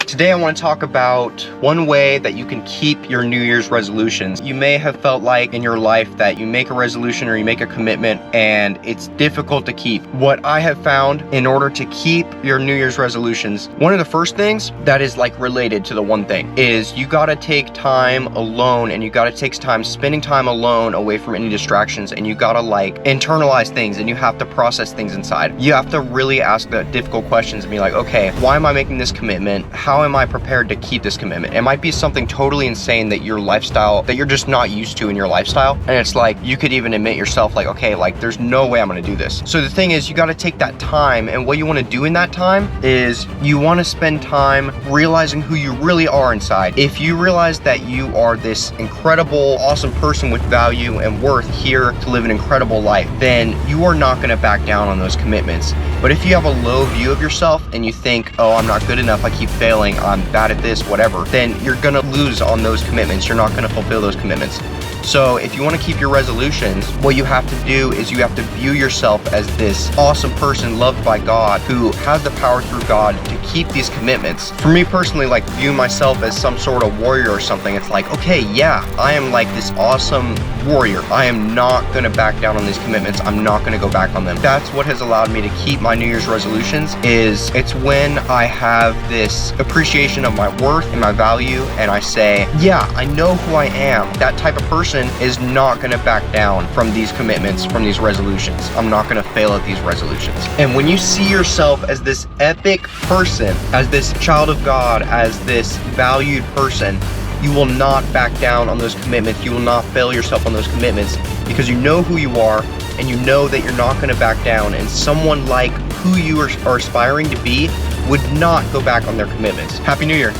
Today I want to talk about one way that you can keep your New Year's resolutions. You may have felt like in your life that you make a resolution or you make a commitment and it's difficult to keep. What I have found in order to keep your New Year's resolutions, one of the first things that is like related to the one thing is you got to take time alone, and you got to take time spending time alone away from any distractions, and you got to like internalize things, and you have to process things inside. You have to really ask the difficult questions and be like, okay, why am I making this commitment? How am I prepared to keep this commitment? It might be something totally insane that your lifestyle, that you're just not used to in your lifestyle. And it's like, you could even admit yourself like, okay, like there's no way I'm gonna do this. So the thing is, you gotta take that time, and what you wanna do in that time is you wanna spend time realizing who you really are inside. If you realize that you are this incredible, awesome person with value and worth here to live an incredible life, then you are not gonna back down on those commitments. But if you have a low view of yourself and you think, oh, I'm not good enough, I keep failing, I'm bad at this, whatever, then you're gonna lose on those commitments. You're not gonna fulfill those commitments. So if you want to keep your resolutions, what you have to do is you have to view yourself as this awesome person loved by God who has the power through God to keep these commitments. For me personally, like view myself as some sort of warrior or something. It's like, okay, yeah, I am like this awesome warrior. I am not going to back down on these commitments. I'm not going to go back on them. That's what has allowed me to keep my New Year's resolutions. Is it's when I have this appreciation of my worth and my value, and I say, yeah, I know who I am. That type of person is not going to back down from these commitments, from these resolutions. I'm not going to fail at these resolutions. And when you see yourself as this epic person, as this child of God, as this valued person, you will not back down on those commitments. You will not fail yourself on those commitments because you know who you are and you know that you're not going to back down. And someone like who you are aspiring to be would not go back on their commitments. Happy New Year.